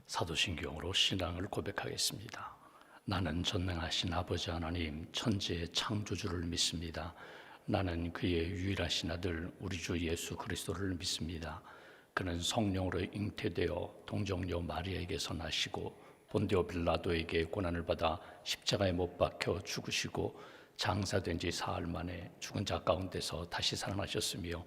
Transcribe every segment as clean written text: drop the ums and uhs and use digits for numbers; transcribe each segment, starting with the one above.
사도신경으로 신앙을 고백하겠습니다. 나는 전능하신 아버지 하나님 천지의 창조주를 믿습니다. 나는 그의 유일하신 아들 우리 주 예수 그리스도를 믿습니다. 그는 성령으로 잉태되어 동정녀 마리아에게서 나시고 본디오 빌라도에게 고난을 받아 십자가에 못 박혀 죽으시고 장사된 지 사흘 만에 죽은 자 가운데서 다시 살아나셨으며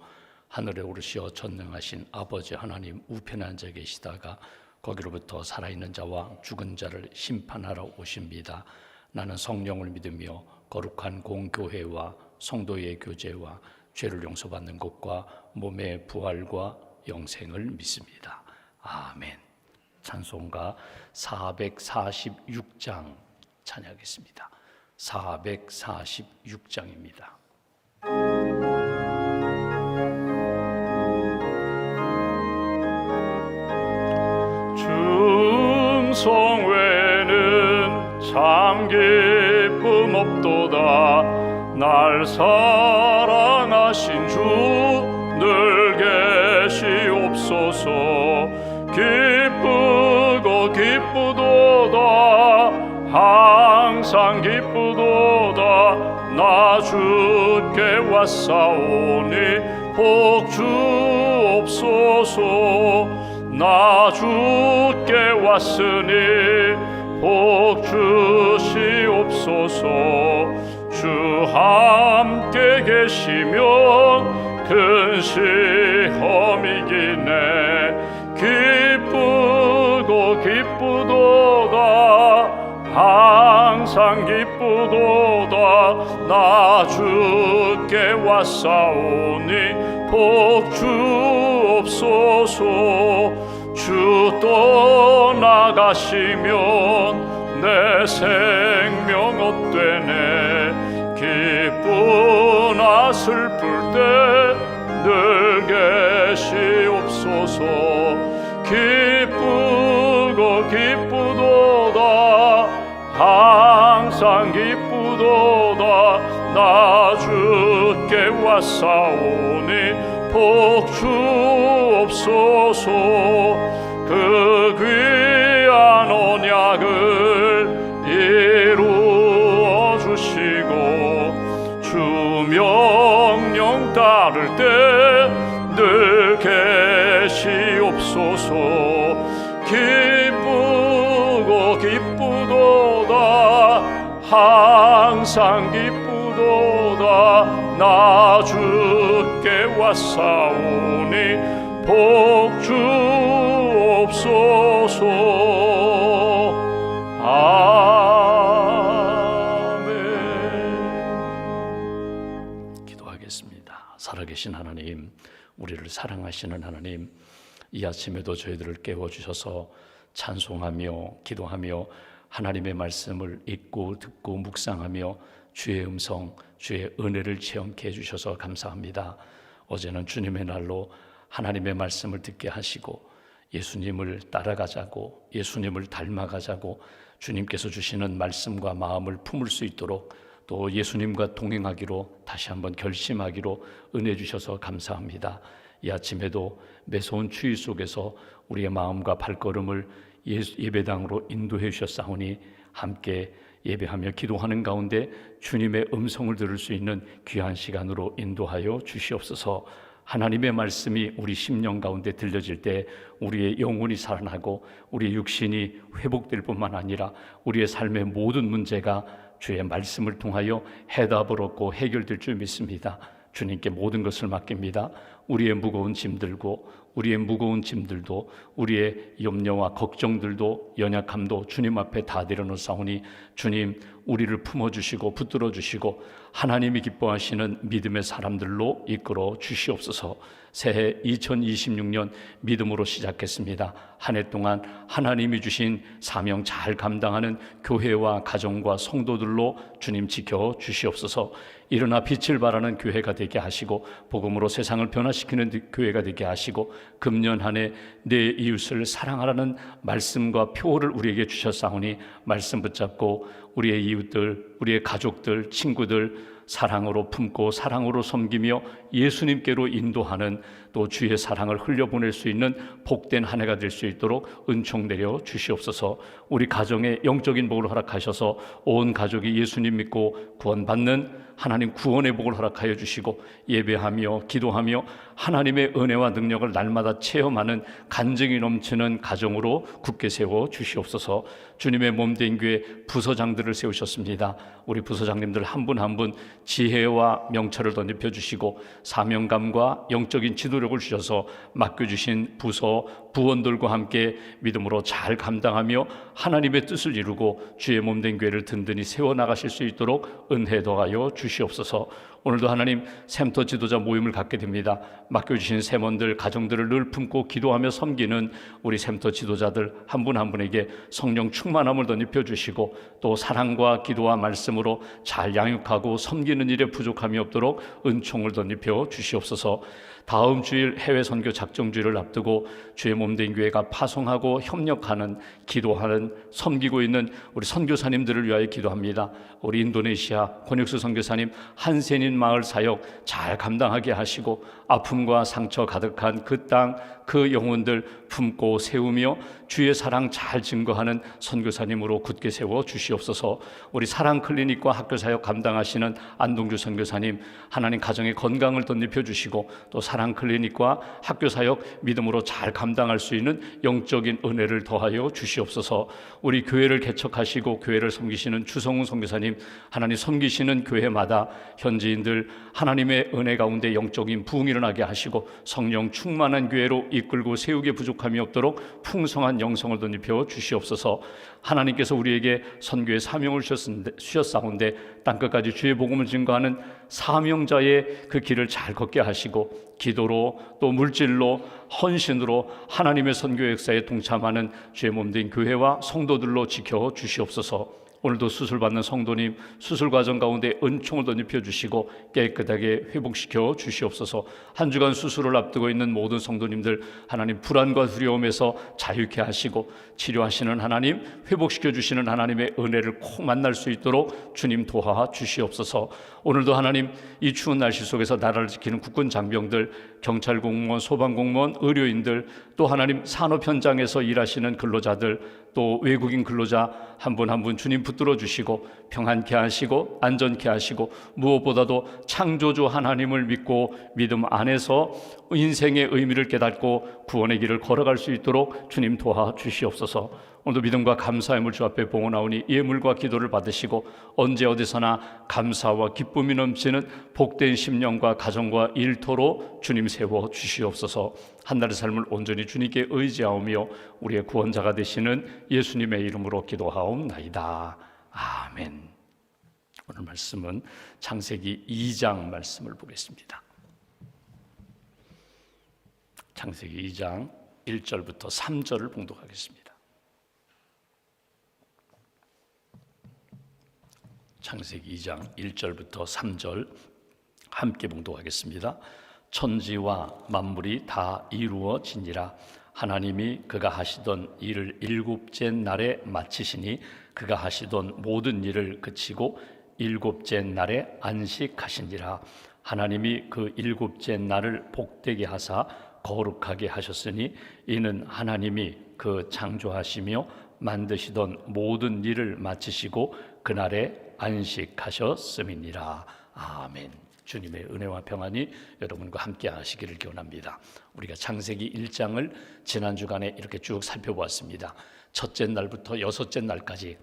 하늘에 오르시어 전능하신 아버지 하나님 우편에 앉아 계시다가 거기로부터 살아있는 자와 죽은 자를 심판하러 오십니다. 나는 성령을 믿으며 거룩한 공교회와 성도의 교제와 죄를 용서받는 것과 몸의 부활과 영생을 믿습니다. 아멘. 찬송가 446장 찬양하겠습니다. 446장입니다. 충성 외에는 참 기쁨 없도다. 날 사랑하신 주 늘 계시옵소서. 기쁘고 기쁘도다. 항상 기쁘도다. 나 주께 왔사오니 복 주옵소서. 나 주께 왔으니 복 주시옵소서. 주 함께 계시면 근시험 이기네. 기쁘고 기쁘도다. 항상 기쁘도다. 나 주께 왔사오니 복 주옵소서. 주 떠나가시면 내 생명 헛되네. 기쁘나 슬플 때 늘 계시옵소서. 기쁘고 기쁘도다. 항상 기쁘도다. 나 주께 왔사오니 복 주옵소서. 그 귀한 언약을 이루어 주시고 주 명령 따를 때 늘 계시옵소서. 기쁘고 기쁘도다. 항상 기쁘도다. 나 주께 왔사오니 복 주옵소서. 아멘. 기도하겠습니다. 살아계신 하나님, 우리를 사랑하시는 하나님, 이 아침에도 저희들을 깨워주셔서 찬송하며 기도하며 하나님의 말씀을 읽고 듣고 묵상하며 주의 음성, 주의 은혜를 체험케 해주셔서 감사합니다. 어제는 주님의 날로 하나님의 말씀을 듣게 하시고 예수님을 따라가자고, 예수님을 닮아가자고, 주님께서 주시는 말씀과 마음을 품을 수 있도록 또 예수님과 동행하기로 다시 한번 결심하기로 은혜 주셔서 감사합니다. 이 아침에도 매서운 추위 속에서 우리의 마음과 발걸음을 예배당으로 인도해 주셨사오니 함께 예배하며 기도하는 가운데 주님의 음성을 들을 수 있는 귀한 시간으로 인도하여 주시옵소서. 하나님의 말씀이 우리 심령 가운데 들려질 때 우리의 영혼이 살아나고 우리의 육신이 회복될 뿐만 아니라 우리의 삶의 모든 문제가 주의 말씀을 통하여 해답을 얻고 해결될 줄 믿습니다. 주님께 모든 것을 맡깁니다. 우리의 무거운 짐들도 우리의 염려와 걱정들도 연약함도 주님 앞에 다 내려놓사오니 주님 우리를 품어주시고 붙들어주시고 하나님이 기뻐하시는 믿음의 사람들로 이끌어 주시옵소서. 새해 2026년 믿음으로 시작했습니다. 한 해 동안 하나님이 주신 사명 잘 감당하는 교회와 가정과 성도들로 주님 지켜 주시옵소서. 일어나 빛을 발하는 교회가 되게 하시고 복음으로 세상을 변화시키는 교회가 되게 하시고 금년 한 해 내 이웃을 사랑하라는 말씀과 표를 우리에게 주셨사오니 말씀 붙잡고 우리의 이웃들, 우리의 가족들, 친구들 사랑으로 품고 사랑으로 섬기며 예수님께로 인도하는, 또 주의 사랑을 흘려보낼 수 있는 복된 한 해가 될 수 있도록 은총 내려 주시옵소서. 우리 가정에 영적인 복을 허락하셔서 온 가족이 예수님 믿고 구원받는 하나님 구원의 복을 허락하여 주시고, 예배하며 기도하며 하나님의 은혜와 능력을 날마다 체험하는 간증이 넘치는 가정으로 굳게 세워 주시옵소서. 주님의 몸된 교회 부서장들을 세우셨습니다. 우리 부서장님들 한 분 한 분 지혜와 명철을 덧입혀 주시고 사명감과 영적인 지도력을 주셔서 맡겨주신 부서 부원들과 함께 믿음으로 잘 감당하며 하나님의 뜻을 이루고 주의 몸된 교회를 든든히 세워나가실 수 있도록 은혜 더하여 주시옵소서. 오늘도 하나님 샘터 지도자 모임을 갖게 됩니다. 맡겨주신 세몬들 가정들을 늘 품고 기도하며 섬기는 우리 샘터 지도자들 한 분 한 분에게 성령 충만함을 덧입혀 주시고, 또 사랑과 기도와 말씀으로 잘 양육하고 섬기는 일에 부족함이 없도록 은총을 덧입혀 주시옵소서. 다음 주일 해외 선교 작정주의를 앞두고 주의 몸된 교회가 파송하고 협력하는, 기도하는, 섬기고 있는 우리 선교사님들을 위하여 기도합니다. 우리 인도네시아 권혁수 선교사님 한센인 마을 사역 잘 감당하게 하시고, 아픔과 상처 가득한 그 땅, 그 영혼들 품고 세우며 주의 사랑 잘 증거하는 선교사님으로 굳게 세워 주시옵소서. 우리 사랑 클리닉과 학교 사역 감당하시는 안동주 선교사님, 하나님 가정의 건강을 덧입혀 주시고, 또 사랑 클리닉과 학교 사역 믿음으로 잘 감당할 수 있는 영적인 은혜를 더하여 주시옵소서. 우리 교회를 개척하시고 교회를 섬기시는 주성훈 선교사님, 하나님 섬기시는 교회마다 현지인들 하나님의 은혜 가운데 영적인 부흥이 일어나게 하시고 성령 충만한 교회로 이끌고 세우게 부족함이 없도록 풍성한 영성을 덧입혀 주시옵소서. 하나님께서 우리에게 선교의 사명을 주셨사온데 땅끝까지 주의 복음을 증거하는 사명자의 그 길을 잘 걷게 하시고, 기도로 또 물질로 헌신으로 하나님의 선교 역사에 동참하는 주의 몸된 교회와 성도들로 지켜 주시옵소서. 오늘도 수술받는 성도님 수술 과정 가운데 은총을 덧입혀 주시고 깨끗하게 회복시켜 주시옵소서. 한 주간 수술을 앞두고 있는 모든 성도님들 하나님 불안과 두려움에서 자유케 하시고, 치료하시는 하나님, 회복시켜 주시는 하나님의 은혜를 꼭 만날 수 있도록 주님 도와 주시옵소서. 오늘도 하나님 이 추운 날씨 속에서 나라를 지키는 국군 장병들, 경찰 공무원, 소방 공무원, 의료인들, 또 하나님 산업 현장에서 일하시는 근로자들, 또 외국인 근로자 한 분 한 분 주님 붙들어 주시고 평안케 하시고 안전케 하시고, 무엇보다도 창조주 하나님을 믿고 믿음 안에서 인생의 의미를 깨닫고 구원의 길을 걸어갈 수 있도록 주님 도와 주시옵소서. 오늘도 믿음과 감사함을 주 앞에 봉헌하오니 예물과 기도를 받으시고 언제 어디서나 감사와 기쁨이 넘치는 복된 심령과 가정과 일터로 주님 세워 주시옵소서. 한날의 삶을 온전히 주님께 의지하오며 우리의 구원자가 되시는 예수님의 이름으로 기도하옵나이다. 아멘. 오늘 말씀은 창세기 2장 말씀을 보겠습니다. 창세기 2장 1절부터 3절을 봉독하겠습니다. 창세기 2장 1절부터 3절 함께 봉독하겠습니다. 천지와 만물이 다 이루어지니라. 하나님이 그가 하시던 일을 일곱째 날에 마치시니 그가 하시던 모든 일을 그치고 일곱째 날에 안식하시니라. 하나님이 그 일곱째 날을 복되게 하사 거룩하게 하셨으니 이는 하나님이 그 창조하시며 만드시던 모든 일을 마치시고 그날에 안식하셨음이니라. 아멘. 주님의 은혜와 평안이 여러분과 함께 하시기를 기원합니다. 우리가 창세기 1장을 지난 주간에 이렇게 쭉 살펴보았습니다. 첫째 날부터 여섯째 날까지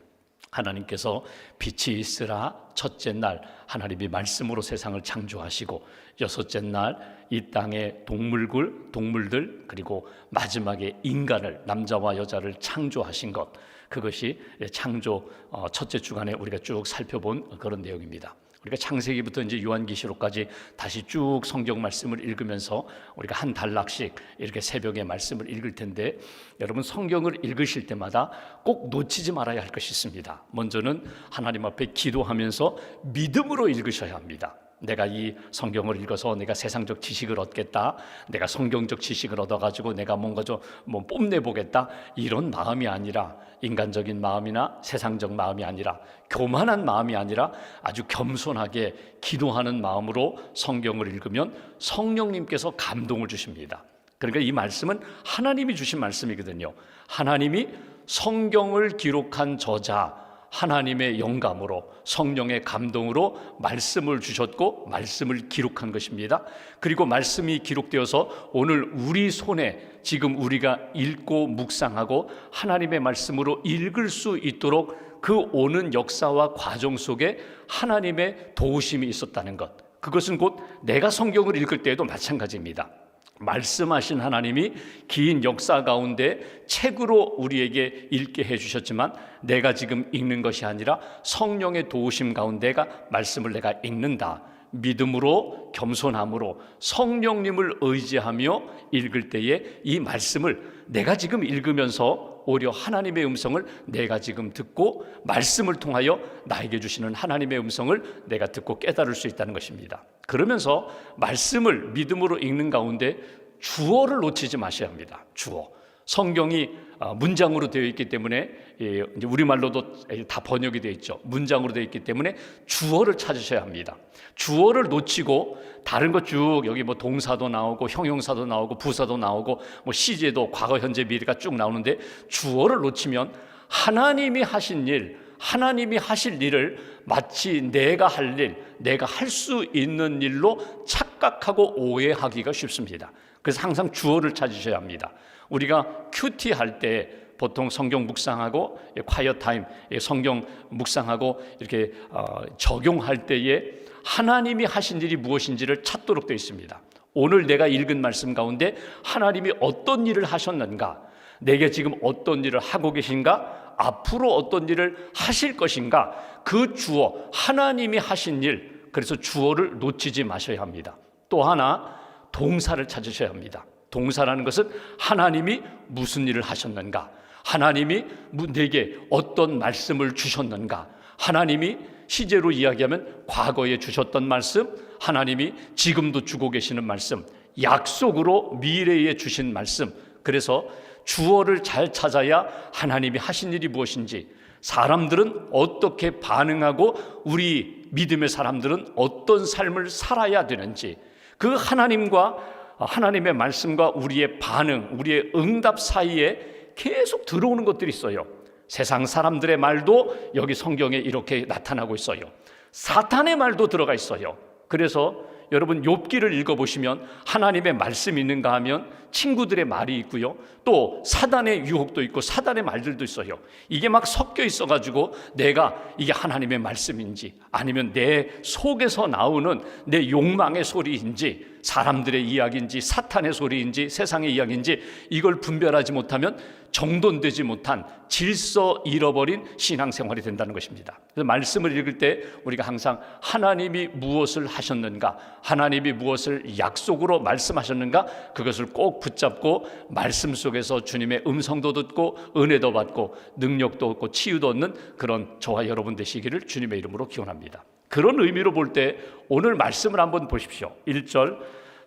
하나님께서 빛이 있으라 첫째 날 하나님이 말씀으로 세상을 창조하시고, 여섯째 날 이 땅의 동물들 그리고 마지막에 인간을, 남자와 여자를 창조하신 것, 그것이 창조 첫째 주간에 우리가 쭉 살펴본 그런 내용입니다. 우리가 창세기부터 이제 요한계시록까지 다시 쭉 성경 말씀을 읽으면서 우리가 한 단락씩 이렇게 새벽에 말씀을 읽을 텐데, 여러분 성경을 읽으실 때마다 꼭 놓치지 말아야 할 것이 있습니다. 먼저는 하나님 앞에 기도하면서 믿음으로 읽으셔야 합니다. 내가 이 성경을 읽어서 내가 세상적 지식을 얻겠다, 내가 성경적 지식을 얻어가지고 내가 뭔가 좀 뽐내보겠다, 이런 마음이 아니라, 인간적인 마음이나 세상적 마음이 아니라, 교만한 마음이 아니라 아주 겸손하게 기도하는 마음으로 성경을 읽으면 성령님께서 감동을 주십니다. 그러니까 이 말씀은 하나님이 주신 말씀이거든요. 하나님이 성경을 기록한 저자, 하나님의 영감으로, 성령의 감동으로 말씀을 주셨고 말씀을 기록한 것입니다. 그리고 말씀이 기록되어서 오늘 우리 손에 지금 우리가 읽고 묵상하고 하나님의 말씀으로 읽을 수 있도록 그 오는 역사와 과정 속에 하나님의 도우심이 있었다는 것, 그것은 곧 내가 성경을 읽을 때에도 마찬가지입니다. 말씀하신 하나님이 긴 역사 가운데 책으로 우리에게 읽게 해주셨지만, 내가 지금 읽는 것이 아니라 성령의 도우심 가운데가 말씀을 내가 읽는다, 믿음으로 겸손함으로 성령님을 의지하며 읽을 때에 이 말씀을 내가 지금 읽으면서 오히려 하나님의 음성을 내가 지금 듣고 말씀을 통하여 나에게 주시는 하나님의 음성을 내가 듣고 깨달을 수 있다는 것입니다. 그러면서 말씀을 믿음으로 읽는 가운데 주어를 놓치지 마셔야 합니다. 주어. 성경이 문장으로 되어 있기 때문에, 이제 우리말로도 다 번역이 되어 있죠. 문장으로 되어 있기 때문에 주어를 찾으셔야 합니다. 주어를 놓치고 다른 것 쭉, 여기 뭐 동사도 나오고 형용사도 나오고 부사도 나오고 뭐 시제도 과거 현재 미래가 쭉 나오는데, 주어를 놓치면 하나님이 하신 일, 하나님이 하실 일을 마치 내가 할 일, 내가 할 수 있는 일로 착각하고 오해하기가 쉽습니다. 그래서 항상 주어를 찾으셔야 합니다. 우리가 큐티 할 때 보통 성경 묵상하고 콰이어 타임, 성경 묵상하고 이렇게 적용할 때에 하나님이 하신 일이 무엇인지를 찾도록 되어 있습니다. 오늘 내가 읽은 말씀 가운데 하나님이 어떤 일을 하셨는가, 내게 지금 어떤 일을 하고 계신가, 앞으로 어떤 일을 하실 것인가, 그 주어, 하나님이 하신 일, 그래서 주어를 놓치지 마셔야 합니다. 또 하나, 동사를 찾으셔야 합니다. 동사라는 것은 하나님이 무슨 일을 하셨는가, 하나님이 내게 어떤 말씀을 주셨는가, 하나님이 시제로 이야기하면 과거에 주셨던 말씀, 하나님이 지금도 주고 계시는 말씀, 약속으로 미래에 주신 말씀. 그래서 주어를 잘 찾아야 하나님이 하신 일이 무엇인지, 사람들은 어떻게 반응하고 우리 믿음의 사람들은 어떤 삶을 살아야 되는지, 그 하나님과 하나님의 말씀과 우리의 반응, 우리의 응답 사이에 계속 들어오는 것들이 있어요. 세상 사람들의 말도 여기 성경에 이렇게 나타나고 있어요. 사탄의 말도 들어가 있어요. 그래서 여러분 욥기를 읽어보시면 하나님의 말씀이 있는가 하면 친구들의 말이 있고요, 또 사단의 유혹도 있고 사단의 말들도 있어요. 이게 막 섞여 있어가지고 내가 이게 하나님의 말씀인지 아니면 내 속에서 나오는 내 욕망의 소리인지 사람들의 이야기인지 사탄의 소리인지 세상의 이야기인지 이걸 분별하지 못하면 정돈되지 못한 질서 잃어버린 신앙생활이 된다는 것입니다. 그래서 말씀을 읽을 때 우리가 항상 하나님이 무엇을 하셨는가, 하나님이 무엇을 약속으로 말씀하셨는가, 그것을 꼭 붙잡고 말씀 속에서 주님의 음성도 듣고 은혜도 받고 능력도 얻고 치유도 얻는 그런 저와 여러분 되시기를 주님의 이름으로 기원합니다. 그런 의미로 볼 때 오늘 말씀을 한번 보십시오. 1절,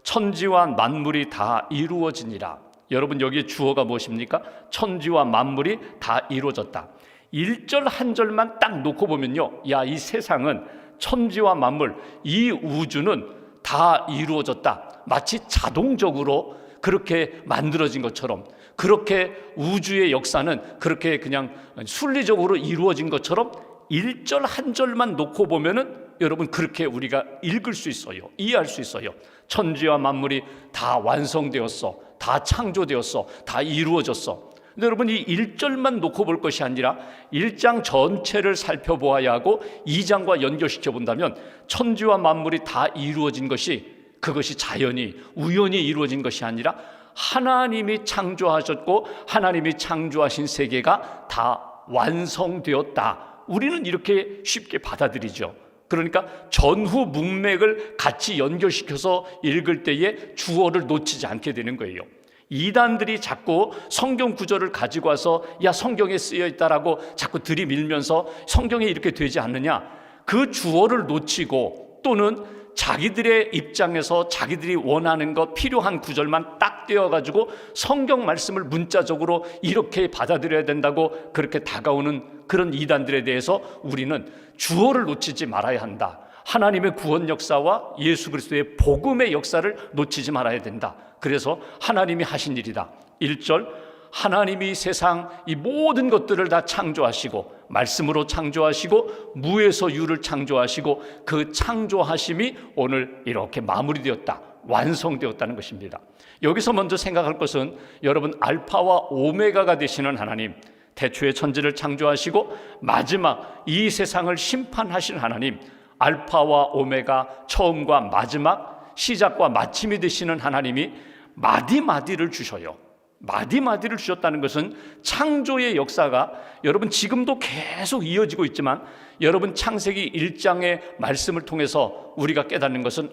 천지와 만물이 다 이루어지니라. 여러분 여기에 주어가 무엇입니까? 천지와 만물이 다 이루어졌다. 1절 한 절만 딱 놓고 보면요, 야, 이 세상은 천지와 만물, 이 우주는 다 이루어졌다. 마치 자동적으로 그렇게 만들어진 것처럼, 그렇게 우주의 역사는 그렇게 그냥 순리적으로 이루어진 것처럼 1절 한 절만 놓고 보면은 여러분 그렇게 우리가 읽을 수 있어요. 이해할 수 있어요. 천지와 만물이 다 완성되었어, 다 창조되었어, 다 이루어졌어. 근데 여러분 이 1절만 놓고 볼 것이 아니라 1장 전체를 살펴보아야 하고 2장과 연결시켜 본다면 천지와 만물이 다 이루어진 것이, 그것이 자연히 우연히 이루어진 것이 아니라 하나님이 창조하셨고 하나님이 창조하신 세계가 다 완성되었다. 우리는 이렇게 쉽게 받아들이죠. 그러니까 전후 문맥을 같이 연결시켜서 읽을 때에 주어를 놓치지 않게 되는 거예요. 이단들이 자꾸 성경 구절을 가지고 와서 야, 성경에 쓰여 있다라고 자꾸 들이밀면서 성경에 이렇게 되지 않느냐, 그 주어를 놓치고 또는 자기들의 입장에서 자기들이 원하는 것, 필요한 구절만 딱 떼어가지고 성경 말씀을 문자적으로 이렇게 받아들여야 된다고 그렇게 다가오는 그런 이단들에 대해서 우리는 주어를 놓치지 말아야 한다. 하나님의 구원 역사와 예수 그리스도의 복음의 역사를 놓치지 말아야 된다. 그래서 하나님이 하신 일이다. 1절, 하나님이 세상 이 모든 것들을 다 창조하시고 말씀으로 창조하시고 무에서 유를 창조하시고 그 창조하심이 오늘 이렇게 마무리되었다, 완성되었다는 것입니다. 여기서 먼저 생각할 것은 여러분, 알파와 오메가가 되시는 하나님, 태초의 천지를 창조하시고 마지막 이 세상을 심판하신 하나님, 알파와 오메가, 처음과 마지막, 시작과 마침이 되시는 하나님이 마디마디를 주셔요. 마디마디를 주셨다는 것은 창조의 역사가 여러분 지금도 계속 이어지고 있지만, 여러분 창세기 1장의 말씀을 통해서 우리가 깨닫는 것은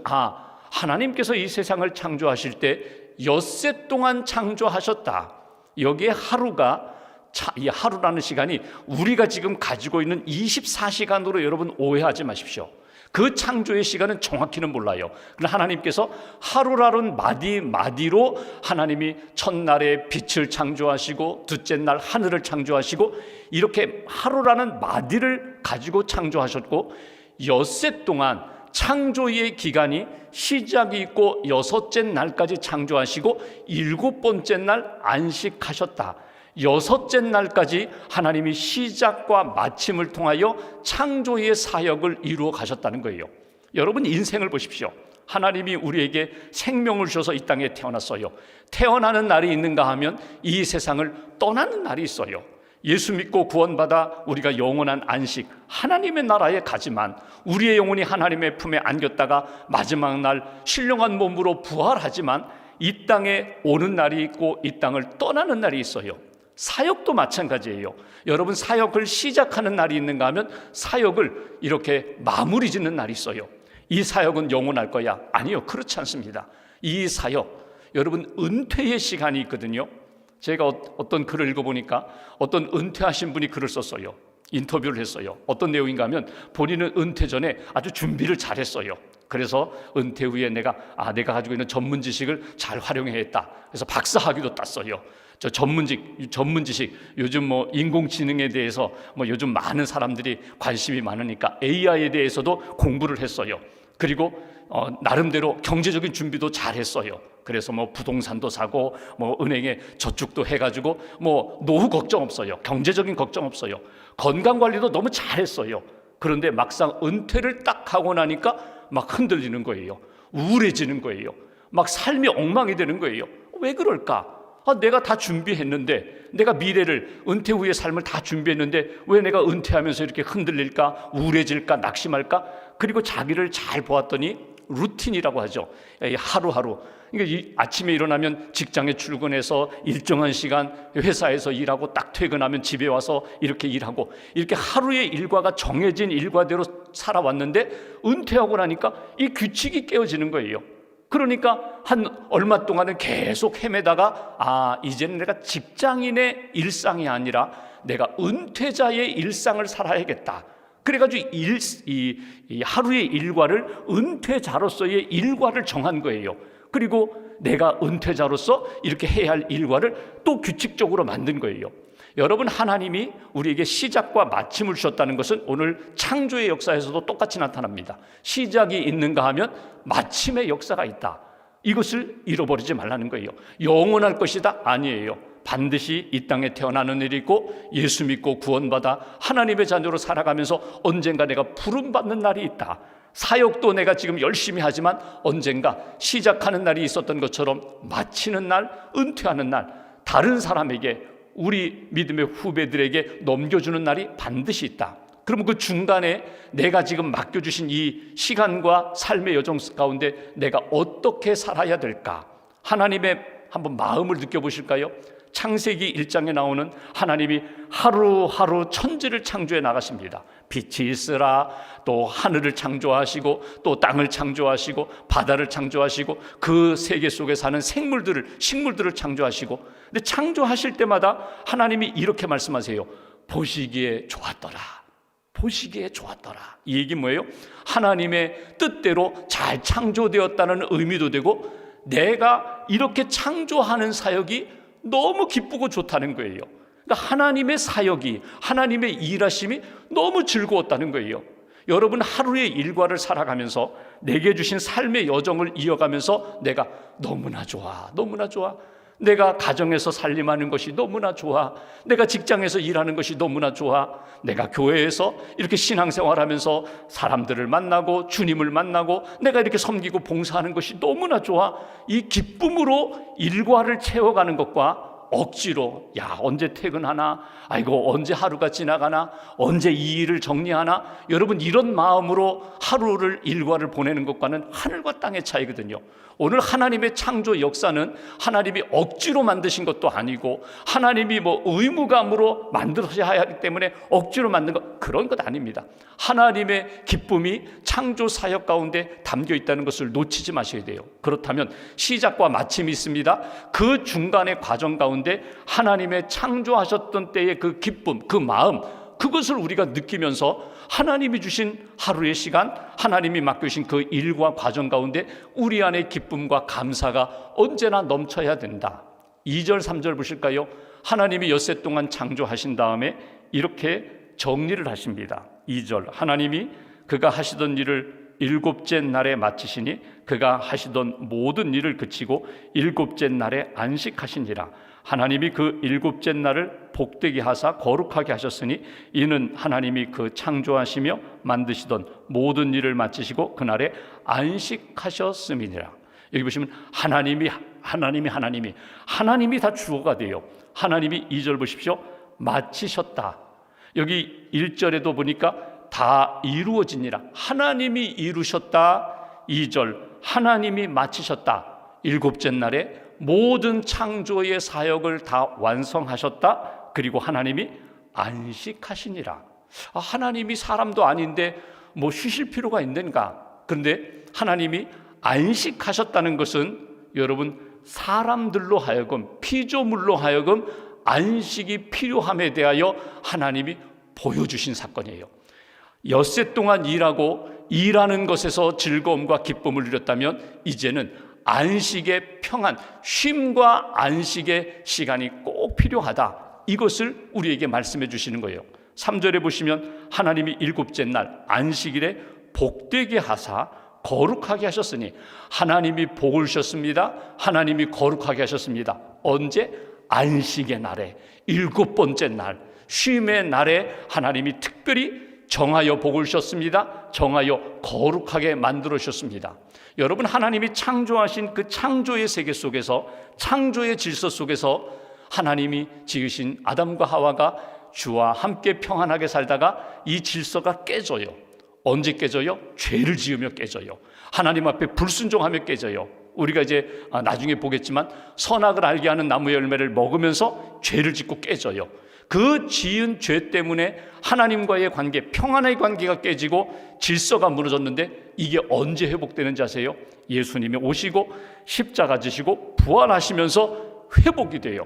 하나님께서 이 세상을 창조하실 때 엿새 동안 창조하셨다. 여기에 하루가, 이 하루라는 시간이 우리가 지금 가지고 있는 24시간으로 여러분 오해하지 마십시오. 그 창조의 시간은 정확히는 몰라요. 그러나 하나님께서 하루라는 마디마디로 하나님이 첫날에 빛을 창조하시고 둘째 날 하늘을 창조하시고 이렇게 하루라는 마디를 가지고 창조하셨고, 엿새 동안 창조의 기간이 시작이 있고 여섯째 날까지 창조하시고 일곱 번째 날 안식하셨다. 여섯째 날까지 하나님이 시작과 마침을 통하여 창조의 사역을 이루어 가셨다는 거예요. 여러분 인생을 보십시오. 하나님이 우리에게 생명을 주셔서 이 땅에 태어났어요. 태어나는 날이 있는가 하면 이 세상을 떠나는 날이 있어요. 예수 믿고 구원받아 우리가 영원한 안식, 하나님의 나라에 가지만 우리의 영혼이 하나님의 품에 안겼다가 마지막 날 신령한 몸으로 부활하지만 이 땅에 오는 날이 있고 이 땅을 떠나는 날이 있어요. 사역도 마찬가지예요. 여러분, 사역을 시작하는 날이 있는가 하면 사역을 이렇게 마무리 짓는 날이 있어요. 이 사역은 영원할 거야. 아니요, 그렇지 않습니다. 이 사역, 여러분 은퇴의 시간이 있거든요. 제가 어떤 글을 읽어보니까 어떤 은퇴하신 분이 글을 썼어요. 인터뷰를 했어요. 어떤 내용인가 하면 본인은 은퇴 전에 아주 준비를 잘했어요. 그래서 은퇴 후에 내가 가지고 있는 전문 지식을 잘 활용해야 했다. 그래서 박사학위도 땄어요. 저 전문 지식, 요즘 뭐 인공지능에 대해서 요즘 많은 사람들이 관심이 많으니까 AI에 대해서도 공부를 했어요. 그리고 나름대로 경제적인 준비도 잘 했어요. 그래서 부동산도 사고 은행에 저축도 해가지고 노후 걱정 없어요. 경제적인 걱정 없어요. 건강 관리도 너무 잘했어요. 그런데 막상 은퇴를 딱 하고 나니까 막 흔들리는 거예요. 우울해지는 거예요. 막 삶이 엉망이 되는 거예요. 왜 그럴까? 내가 다 준비했는데, 내가 미래를, 은퇴 후의 삶을 다 준비했는데 왜 내가 은퇴하면서 이렇게 흔들릴까, 우울해질까, 낙심할까? 그리고 자기를 잘 보았더니 루틴이라고 하죠. 하루하루. 그러니까 아침에 일어나면 직장에 출근해서 일정한 시간 회사에서 일하고 딱 퇴근하면 집에 와서 이렇게 일하고, 이렇게 하루의 일과가 정해진 일과대로 살아왔는데 은퇴하고 나니까 이 규칙이 깨어지는 거예요. 그러니까 한 얼마 동안은 계속 헤매다가 이제는 내가 직장인의 일상이 아니라 내가 은퇴자의 일상을 살아야겠다. 그래가지고 이 하루의 일과를 은퇴자로서의 일과를 정한 거예요. 그리고 내가 은퇴자로서 이렇게 해야 할 일과를 또 규칙적으로 만든 거예요. 여러분, 하나님이 우리에게 시작과 마침을 주셨다는 것은 오늘 창조의 역사에서도 똑같이 나타납니다. 시작이 있는가 하면 마침의 역사가 있다. 이것을 잃어버리지 말라는 거예요. 영원할 것이다? 아니에요. 반드시 이 땅에 태어나는 일이 있고 예수 믿고 구원받아 하나님의 자녀로 살아가면서 언젠가 내가 부름받는 날이 있다. 사역도 내가 지금 열심히 하지만 언젠가 시작하는 날이 있었던 것처럼 마치는 날, 은퇴하는 날, 다른 사람에게, 우리 믿음의 후배들에게 넘겨주는 날이 반드시 있다. 그러면 그 중간에 내가 지금 맡겨주신 이 시간과 삶의 여정 가운데 내가 어떻게 살아야 될까? 하나님의 한번 마음을 느껴보실까요? 창세기 1장에 나오는 하나님이 하루하루 천지를 창조해 나가십니다. 빛이 있으라, 또 하늘을 창조하시고 또 땅을 창조하시고 바다를 창조하시고 그 세계 속에 사는 식물들을 창조하시고, 근데 창조하실 때마다 하나님이 이렇게 말씀하세요. 보시기에 좋았더라. 보시기에 좋았더라. 이 얘기 뭐예요? 하나님의 뜻대로 잘 창조되었다는 의미도 되고 내가 이렇게 창조하는 사역이 너무 기쁘고 좋다는 거예요. 그러니까 하나님의 사역이, 하나님의 일하심이 너무 즐거웠다는 거예요. 여러분 하루의 일과를 살아가면서 내게 주신 삶의 여정을 이어가면서 내가 너무나 좋아, 너무나 좋아. 내가 가정에서 살림하는 것이 너무나 좋아. 내가 직장에서 일하는 것이 너무나 좋아. 내가 교회에서 이렇게 신앙생활하면서 사람들을 만나고 주님을 만나고 내가 이렇게 섬기고 봉사하는 것이 너무나 좋아. 이 기쁨으로 일과를 채워가는 것과 억지로 언제 퇴근하나, 아이고 언제 하루가 지나가나, 언제 이 일을 정리하나, 여러분 이런 마음으로 하루를 일과를 보내는 것과는 하늘과 땅의 차이거든요. 오늘 하나님의 창조 역사는 하나님이 억지로 만드신 것도 아니고 하나님이 의무감으로 만들어야 하기 때문에 억지로 만든 것, 그런 것 아닙니다. 하나님의 기쁨이 창조 사역 가운데 담겨 있다는 것을 놓치지 마셔야 돼요. 그렇다면 시작과 마침이 있습니다. 그 중간의 과정 가운데 하나님의 창조하셨던 때의 그 기쁨, 그 마음, 그것을 우리가 느끼면서 하나님이 주신 하루의 시간, 하나님이 맡겨주신 그 일과 과정 가운데 우리 안에 기쁨과 감사가 언제나 넘쳐야 된다. 2절 3절 보실까요? 하나님이 엿새 동안 창조하신 다음에 이렇게 정리를 하십니다. 2절, 하나님이 그가 하시던 일을 일곱째 날에 마치시니 그가 하시던 모든 일을 그치고 일곱째 날에 안식하시니라. 하나님이 그 일곱째 날을 복되게 하사 거룩하게 하셨으니 이는 하나님이 그 창조하시며 만드시던 모든 일을 마치시고 그날에 안식하셨음이니라. 여기 보시면 하나님이 다 주어가 돼요. 하나님이 2절 보십시오. 마치셨다. 여기 1절에도 보니까 다 이루어지니라. 하나님이 이루셨다. 2절 하나님이 마치셨다. 일곱째 날에 모든 창조의 사역을 다 완성하셨다. 그리고 하나님이 안식하시니라. 하나님이 사람도 아닌데 쉬실 필요가 있는가? 그런데 하나님이 안식하셨다는 것은 여러분 사람들로 하여금, 피조물로 하여금 안식이 필요함에 대하여 하나님이 보여주신 사건이에요. 엿새 동안 일하는 것에서 즐거움과 기쁨을 누렸다면 이제는 안식의 평안, 쉼과 안식의 시간이 꼭 필요하다. 이것을 우리에게 말씀해 주시는 거예요. 3절에 보시면 하나님이 일곱째 날 안식일에 복되게 하사 거룩하게 하셨으니, 하나님이 복을 주셨습니다. 하나님이 거룩하게 하셨습니다. 언제? 안식의 날에, 일곱 번째 날, 쉼의 날에 하나님이 특별히 정하여 복을 주셨습니다. 정하여 거룩하게 만들어 주셨습니다. 여러분, 하나님이 창조하신 그 창조의 세계 속에서, 창조의 질서 속에서 하나님이 지으신 아담과 하와가 주와 함께 평안하게 살다가 이 질서가 깨져요. 언제 깨져요? 죄를 지으며 깨져요. 하나님 앞에 불순종하며 깨져요. 우리가 이제 나중에 보겠지만 선악을 알게 하는 나무 열매를 먹으면서 죄를 짓고 깨져요. 그 지은 죄 때문에 하나님과의 관계, 평안의 관계가 깨지고 질서가 무너졌는데 이게 언제 회복되는지 아세요? 예수님이 오시고 십자가 지시고 부활하시면서 회복이 돼요.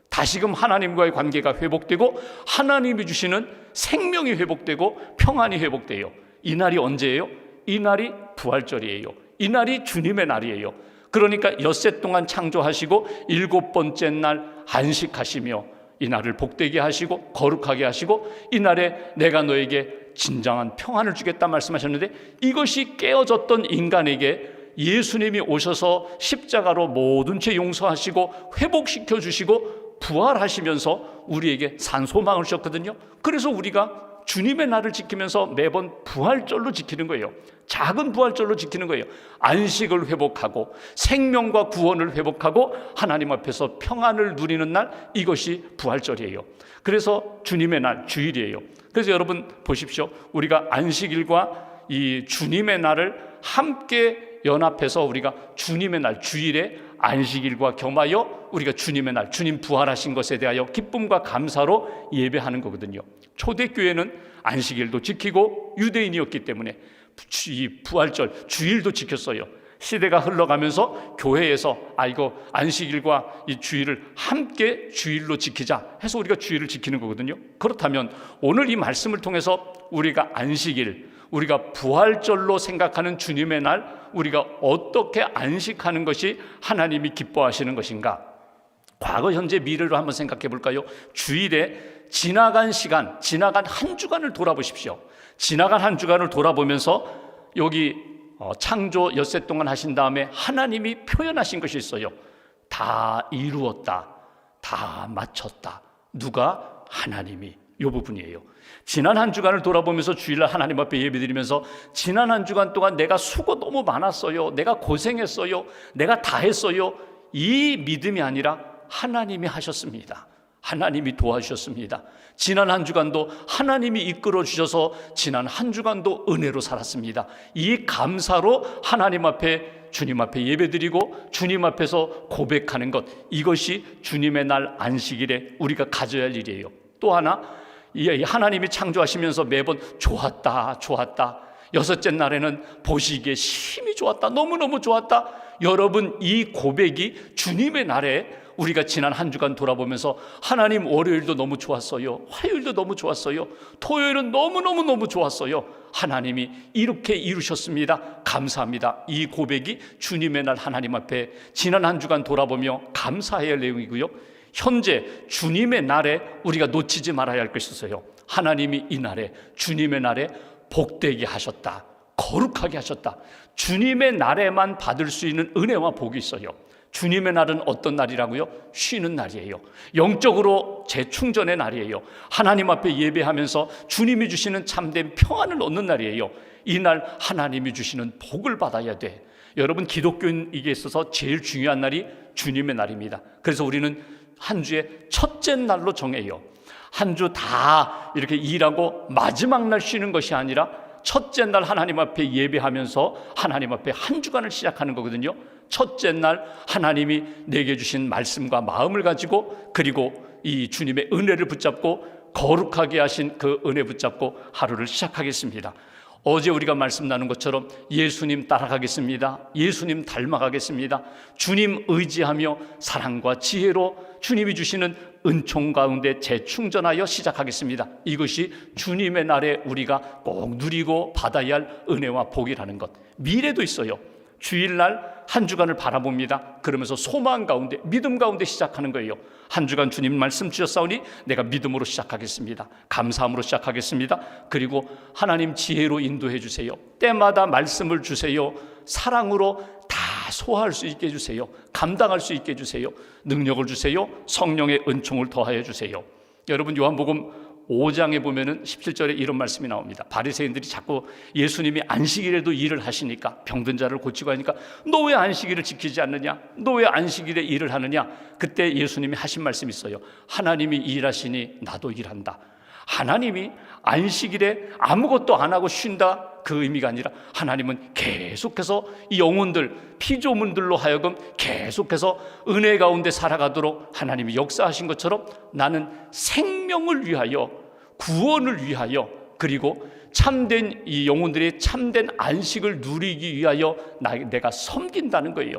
다시금 하나님과의 관계가 회복되고 하나님이 주시는 생명이 회복되고 평안이 회복돼요. 이 날이 언제예요? 이 날이 부활절이에요. 이 날이 주님의 날이에요. 그러니까 엿새 동안 창조하시고 일곱 번째 날 안식하시며 이 날을 복되게 하시고 거룩하게 하시고 이 날에 내가 너에게 진정한 평안을 주겠다 말씀하셨는데, 이것이 깨어졌던 인간에게 예수님이 오셔서 십자가로 모든 죄 용서하시고 회복시켜 주시고 부활하시면서 우리에게 산소망을 주셨거든요. 그래서 우리가 주님의 날을 지키면서 매번 부활절로 지키는 거예요. 작은 부활절로 지키는 거예요. 안식을 회복하고 생명과 구원을 회복하고 하나님 앞에서 평안을 누리는 날, 이것이 부활절이에요. 그래서 주님의 날, 주일이에요. 그래서 여러분 보십시오. 우리가 안식일과 이 주님의 날을 함께 연합해서 우리가 주님의 날, 주일에 안식일과 겸하여 우리가 주님의 날, 주님 부활하신 것에 대하여 기쁨과 감사로 예배하는 거거든요. 초대교회는 안식일도 지키고 유대인이었기 때문에 이 부활절, 주일도 지켰어요. 시대가 흘러가면서 교회에서 이거 안식일과 이 주일을 함께 주일로 지키자 해서 우리가 주일을 지키는 거거든요. 그렇다면 오늘 이 말씀을 통해서 우리가 안식일, 우리가 부활절로 생각하는 주님의 날, 우리가 어떻게 안식하는 것이 하나님이 기뻐하시는 것인가? 과거, 현재, 미래로 한번 생각해 볼까요? 주일에 지나간 시간, 지나간 한 주간을 돌아보십시오. 지나간 한 주간을 돌아보면서 여기 창조 엿새 동안 하신 다음에 하나님이 표현하신 것이 있어요. 다 이루었다, 다 마쳤다. 누가? 하나님이. 이 부분이에요. 지난 한 주간을 돌아보면서 주일날 하나님 앞에 예배드리면서 지난 한 주간 동안 내가 수고 너무 많았어요, 내가 고생했어요, 내가 다 했어요, 이 믿음이 아니라 하나님이 하셨습니다. 하나님이 도와주셨습니다. 지난 한 주간도 하나님이 이끌어 주셔서 지난 한 주간도 은혜로 살았습니다. 이 감사로 하나님 앞에, 주님 앞에 예배드리고 주님 앞에서 고백하는 것, 이것이 주님의 날 안식일에 우리가 가져야 할 일이에요. 또 하나, 하나님이 창조하시면서 매번 좋았다, 좋았다, 여섯째 날에는 보시기에 심히 좋았다, 너무너무 좋았다. 여러분, 이 고백이 주님의 날에 우리가 지난 한 주간 돌아보면서 하나님, 월요일도 너무 좋았어요, 화요일도 너무 좋았어요, 토요일은 너무너무 좋았어요, 하나님이 이렇게 이루셨습니다, 감사합니다. 이 고백이 주님의 날 하나님 앞에 지난 한 주간 돌아보며 감사해야 할 내용이고요. 현재 주님의 날에 우리가 놓치지 말아야 할 것이 있어요. 하나님이 이 날에, 주님의 날에 복되게 하셨다, 거룩하게 하셨다. 주님의 날에만 받을 수 있는 은혜와 복이 있어요. 주님의 날은 어떤 날이라고요? 쉬는 날이에요. 영적으로 재충전의 날이에요. 하나님 앞에 예배하면서 주님이 주시는 참된 평안을 얻는 날이에요. 이 날 하나님이 주시는 복을 받아야 돼. 여러분, 기독교인에게 있어서 제일 중요한 날이 주님의 날입니다. 그래서 우리는 한 주의 첫째 날로 정해요. 한 주 다 이렇게 일하고 마지막 날 쉬는 것이 아니라 첫째 날 하나님 앞에 예배하면서 하나님 앞에 한 주간을 시작하는 거거든요. 첫째 날 하나님이 내게 주신 말씀과 마음을 가지고, 그리고 이 주님의 은혜를 붙잡고 거룩하게 하신 그 은혜 붙잡고 하루를 시작하겠습니다. 어제 우리가 말씀 나눈 것처럼 예수님 따라가겠습니다. 예수님 닮아가겠습니다. 주님 의지하며 사랑과 지혜로 주님이 주시는 은총 가운데 재충전하여 시작하겠습니다. 이것이 주님의 날에 우리가 꼭 누리고 받아야 할 은혜와 복이라는 것. 미래도 있어요. 주일날 한 주간을 바라봅니다. 그러면서 소망 가운데, 믿음 가운데 시작하는 거예요. 한 주간 주님 말씀 주셨사오니 내가 믿음으로 시작하겠습니다. 감사함으로 시작하겠습니다. 그리고 하나님 지혜로 인도해 주세요. 때마다 말씀을 주세요. 사랑으로 다 소화할 수 있게 해주세요. 감당할 수 있게 해주세요. 능력을 주세요. 성령의 은총을 더하여 주세요. 여러분, 요한복음 5장에 보면은 17절에 이런 말씀이 나옵니다. 바리새인들이 자꾸 예수님이 안식일에도 일을 하시니까, 병든 자를 고치고 하니까 너 왜 안식일을 지키지 않느냐, 너 왜 안식일에 일을 하느냐. 그때 예수님이 하신 말씀이 있어요. 하나님이 일하시니 나도 일한다. 하나님이 안식일에 아무것도 안 하고 쉰다, 그 의미가 아니라 하나님은 계속해서 이 영혼들, 피조물들로 하여금 계속해서 은혜 가운데 살아가도록 하나님이 역사하신 것처럼 나는 생명을 위하여, 구원을 위하여, 그리고 참된 이 영혼들의 참된 안식을 누리기 위하여 내가 섬긴다는 거예요.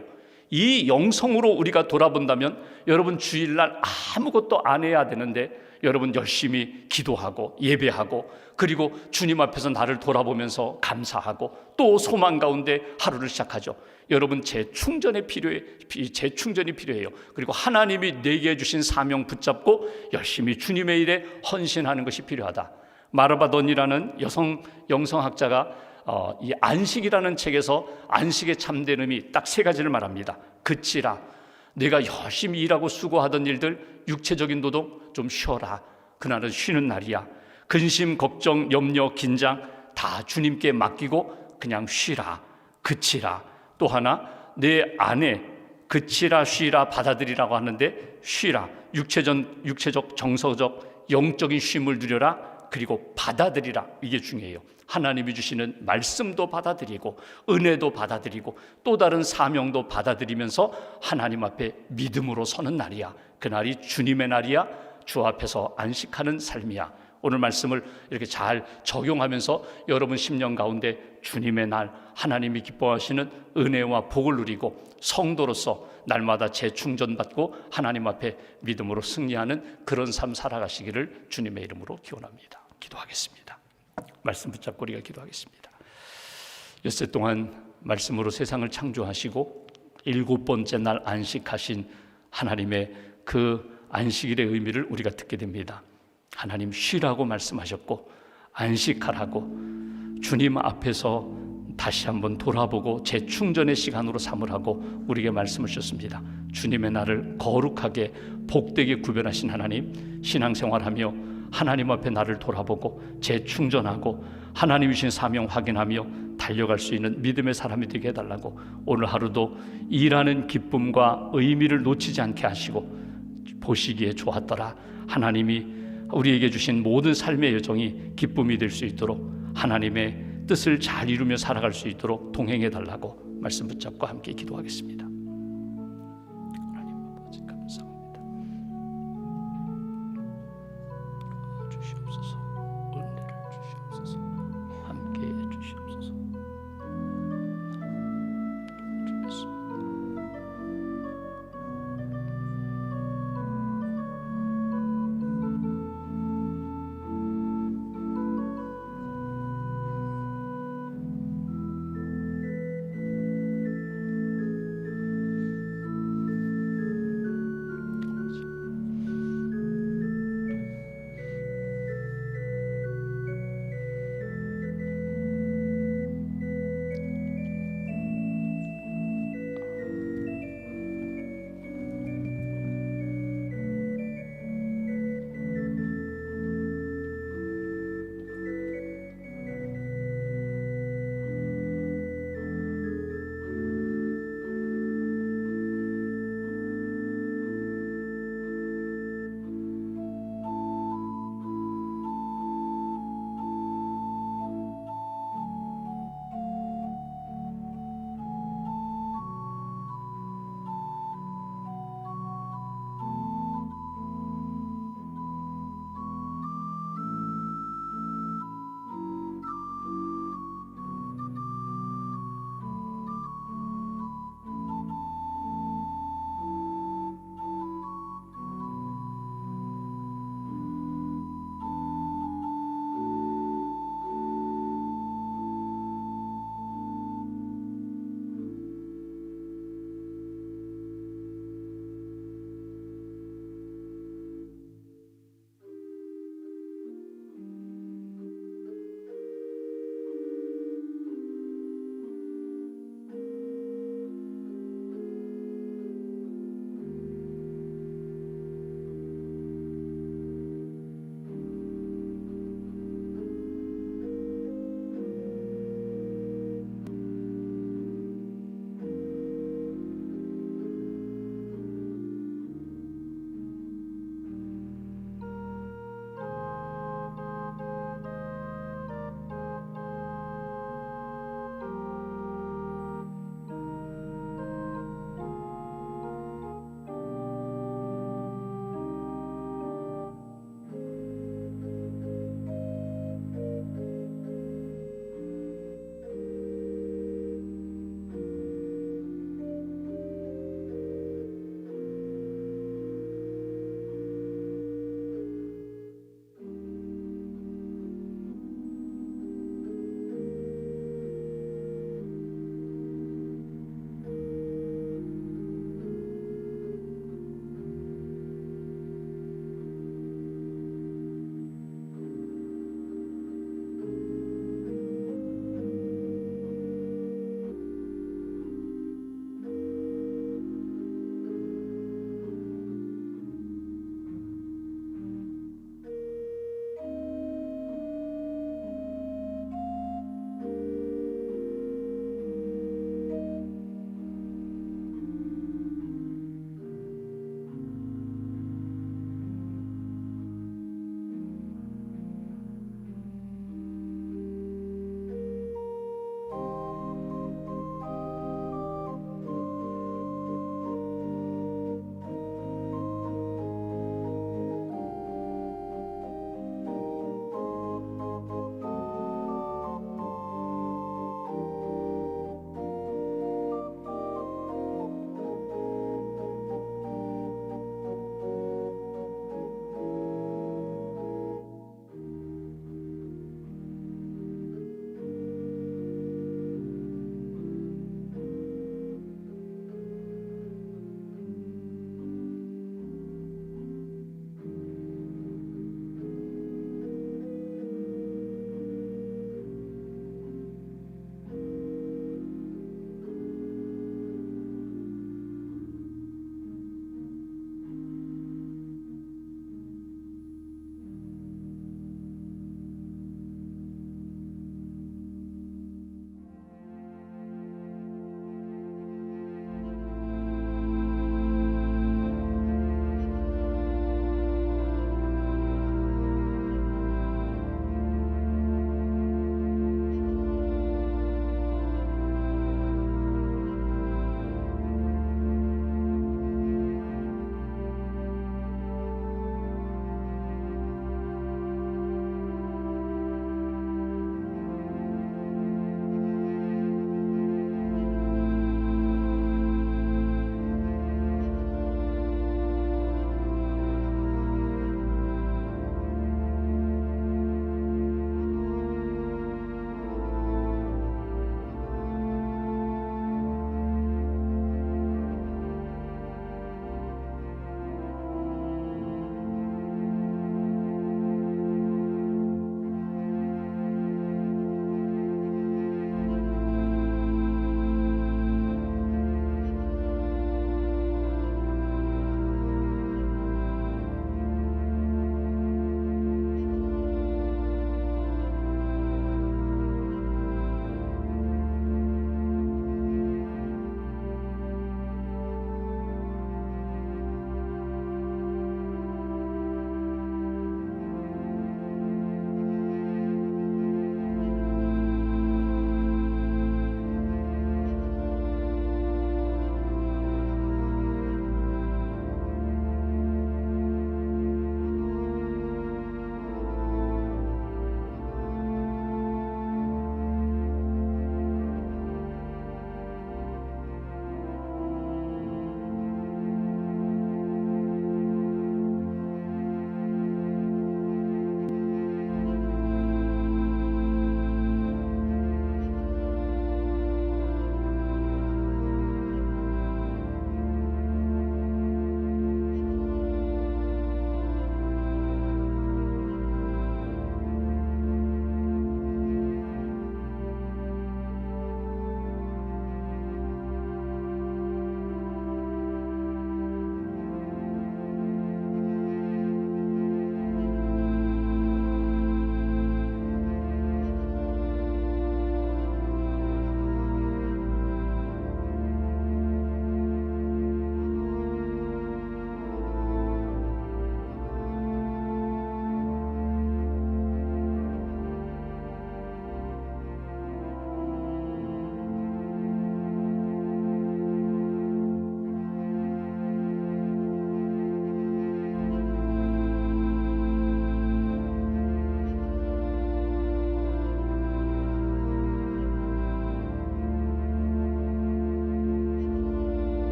이 영성으로 우리가 돌아본다면 여러분, 주일날 아무것도 안 해야 되는데 여러분 열심히 기도하고 예배하고, 그리고 주님 앞에서 나를 돌아보면서 감사하고 또 소망 가운데 하루를 시작하죠. 여러분, 재충전이 필요해요. 그리고 하나님이 내게 주신 사명 붙잡고 열심히 주님의 일에 헌신하는 것이 필요하다. 마르바 던이라는 여성 영성학자가 이 안식이라는 책에서 안식의 참된 의미 딱 세 가지를 말합니다. 그치라, 내가 열심히 일하고 수고하던 일들, 육체적인 노동 좀 쉬어라. 그날은 쉬는 날이야. 근심, 걱정, 염려, 긴장 다 주님께 맡기고 그냥 쉬라. 그치라. 또 하나, 내 안에 그치라, 쉬라, 받아들이라고 하는데 쉬라. 육체적, 정서적, 영적인 쉼을 누려라. 그리고 받아들이라. 이게 중요해요. 하나님이 주시는 말씀도 받아들이고 은혜도 받아들이고 또 다른 사명도 받아들이면서 하나님 앞에 믿음으로 서는 날이야. 그날이 주님의 날이야. 주 앞에서 안식하는 삶이야. 오늘 말씀을 이렇게 잘 적용하면서 여러분 심령 가운데 주님의 날, 하나님이 기뻐하시는 은혜와 복을 누리고 성도로서 날마다 재충전받고 하나님 앞에 믿음으로 승리하는 그런 삶 살아가시기를 주님의 이름으로 기원합니다. 기도하겠습니다. 말씀 붙잡고 우리가 기도하겠습니다. 엿새 동안 말씀으로 세상을 창조하시고 7번째 날 안식하신 하나님의 그 안식일의 의미를 우리가 듣게 됩니다. 하나님 쉬라고 말씀하셨고 안식하라고 주님 앞에서 다시 한번 돌아보고 재충전의 시간으로 삼으라고 우리에게 말씀을 주셨습니다. 주님의 날을 거룩하게 복되게 구별하신 하나님, 신앙생활하며 하나님 앞에 나를 돌아보고 재충전하고 하나님 주신 사명 확인하며 달려갈 수 있는 믿음의 사람이 되게 해달라고 오늘 하루도 일하는 기쁨과 의미를 놓치지 않게 하시고 보시기에 좋았더라. 하나님이 우리에게 주신 모든 삶의 여정이 기쁨이 될 수 있도록 하나님의 뜻을 잘 이루며 살아갈 수 있도록 동행해 달라고 말씀 붙잡고 함께 기도하겠습니다.